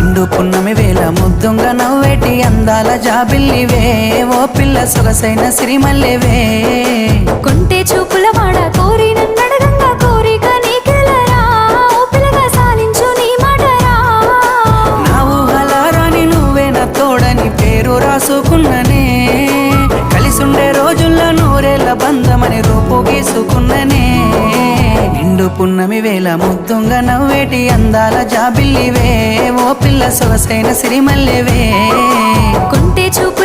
నిండు పున్నమి వేళ ముద్దుంగా నవ్వేటి అందాల జాబిల్లివే ఓ పిల్ల సొగసైన సిరిమల్లెవే కొంటే చూపుల వాడ కోరి నన్నడగంగా కోరిక నీకెలరా ఓ పిల్లగా సాలించు నీ మాటరా నా ఊహల రాని నువ్వే నా తోడని పేరు రాసుకున్ననే కలిసుండే రోజుల్లో నూరేళ్ల బంధమని రూపు గీసుకున్ననే నిండు పున్నమి వేళ ముద్దుంగా నవ్వేటి అందాల జాబిల్లివే ఓ పిల్ల సొగసైన సిరిమల్లెవే కొంటే చూపు